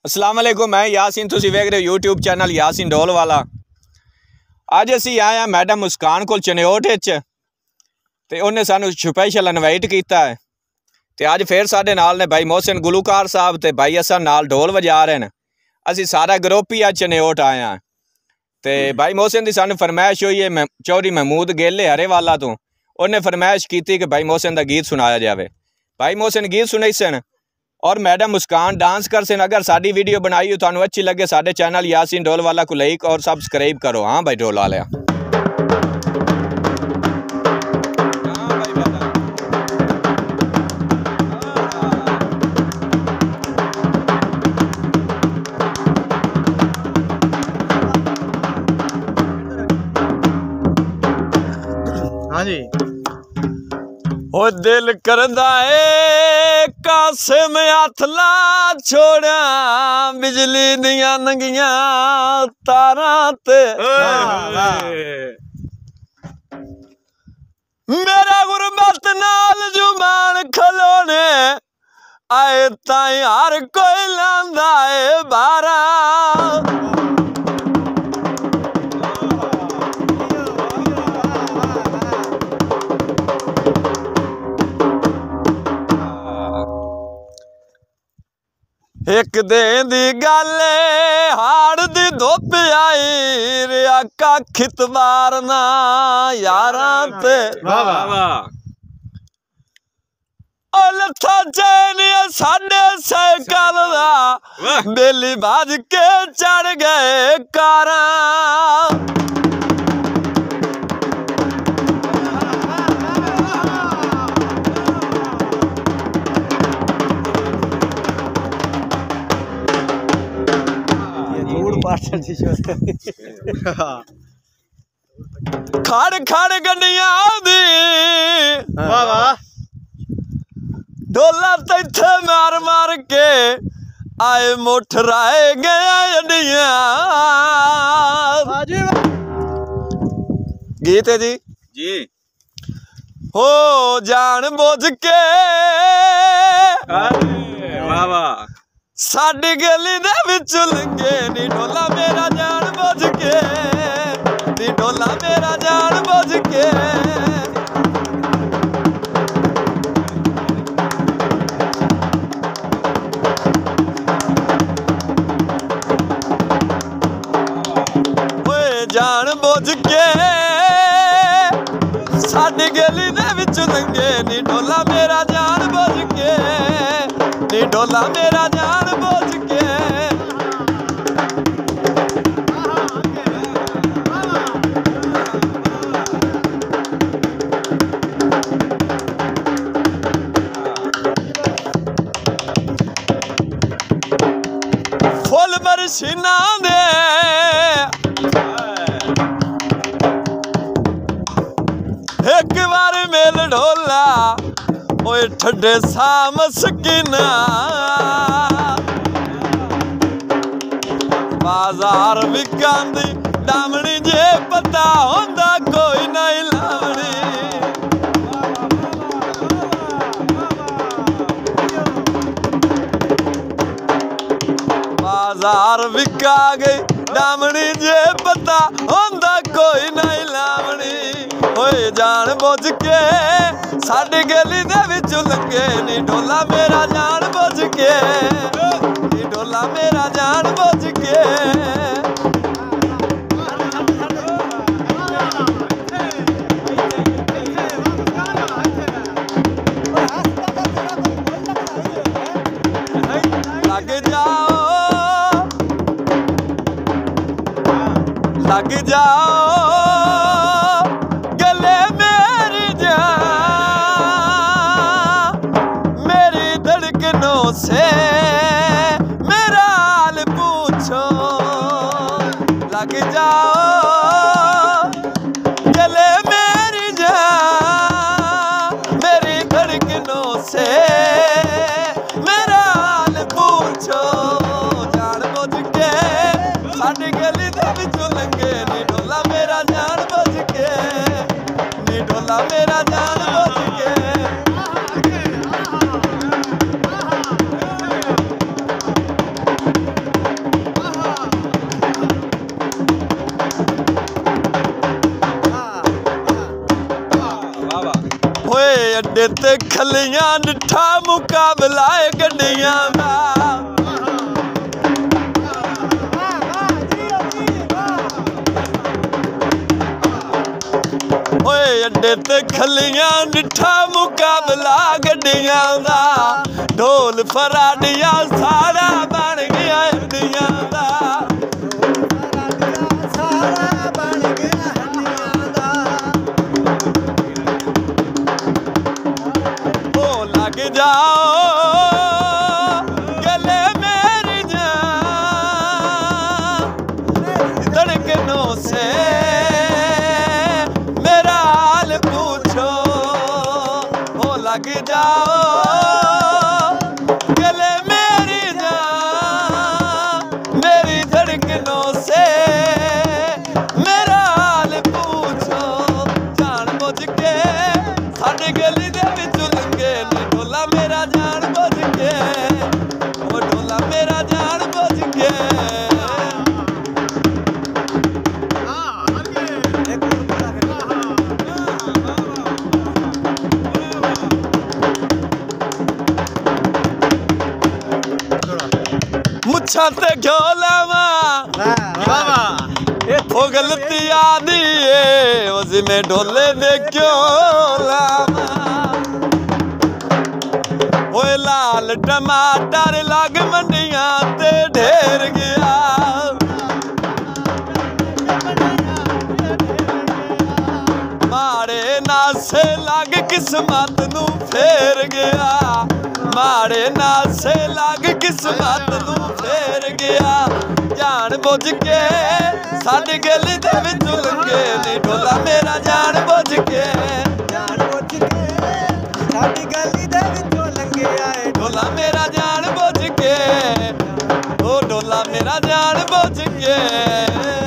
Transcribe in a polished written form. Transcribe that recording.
अस्सलाम वालेकुम, मैं यासीन, तुसी वेख रहे हो यूट्यूब चैनल यासीन ढोल वाला। अज असी आए हैं मैडम मुस्कान को चनोट ते उन्हें सानू स्पैशल इनवाइट किया है। तो अज फिर साडे नाल ने भाई मोहसिन गुलूकार साहब ते भाई असा नाल ढोल वजा रहे हैं। असी सारा ग्रुप ही अज चनोट आए हैं। तो भाई मोहसिन की सानू फरमाइश हुई है चौधरी महमूद गेले हरेवाला तो उन्हें फरमाइश की कि भाई मोहसिन का गीत सुनाया जाए। भाई मोहसिन गीत सुनाई सन और मैडम मुस्कान डांस कर सन। अगर साडी वीडियो बनाई हो तो अच्छी लगे साडे चैनल यासीन ढोल वाला को लाइक और सब्सक्राइब करो। हाँ भाई ढोल वाले हाँ जी। ओ दिल करदा है कासिम हथ ला छोड़ा बिजली दियां नंगियां तारां ते मेरा गुरबत नाल जुबान खलोने आए ताई हर कोई लांदा है बारा। एक दिन दी गल हाड़ दी धुप आई रिया कख मारना यारां ते लथा चैन साडे साइकिल दा बेली बाज के चढ़ गए कारां। खड़ खड़ गड्डियां दी वाह वाह डोला तैथे मार मार के आए मोटराए गया अड्डियां। गीत है जी जी हो जान बुझ के वाह वाह साडी गली दे विच लंघे नी ढोला मेरा जान बुझ के नी ढोला मेरा जान बुझ के। ओए जान बुझ के साडी गली दे विच लंघे नी ढोला मेरा जान बुझ के नी ढोला मेरा जान बुझ के। फुल बरसीना दे एक बार मेल ढोला ओए ठड्डे सा मस्किना बाजार विकांदी दामनी जे पता होंदा कोई नहीं लावनी। बाजार विका गई दामनी जे पता होंदा कोई नहीं लावनी। ओए जान बुझ के साडी गली दे विच लंघे नी ढोला मेरा जान बुझ के नी ढोला मेरा जान बुझ के। लग जाओ गले मेरी जान मेरी धड़कनों से मेरा हाल पूछो। लग जाओ गले मेरी जान मेरी धड़कनों से मेरा हाल पूछो। जान बुझ के साडी गली दे विच लंघे नी ढोला मेरा जान बुझ के नी ढोला मेरा जान बुझ के। अड्डे ते खलियां डिठा मुकाबला गड्डियां दा ओए अड्डे ते खलियां डिठा मुकाबला गड्डियां दा ढोल फराडियां सारा बन गया हड्डियां दा लग जाओ गले मेरी जान धड़कनों से मेरा हाल पूछो ओ लग जाओ गले मेरी जान मेरी धड़कनों से मेरा हाल पूछो जान बुझ के साडी गली दे विच लंघे ढोला मेरा जान बुझ के ओ ढोला मेरा जान बुझ के मुच्छा ते क्यों लावा इथों गलती आदी है उस में ढोले दे क्यों लावा ओए लाल टमाटर लग मंडियां ते ढेर गया माड़े नासे लग किस्मत नू फेर गया माड़े नासे लग किस्मत नू फेर गया जान बुझ के साडी गली दे विच लंघे नी ढोला मेरा जान बुझ के साडी गली दे विच ढोला मेरा जान बुझ के ओ ढोला मेरा जान बुझ के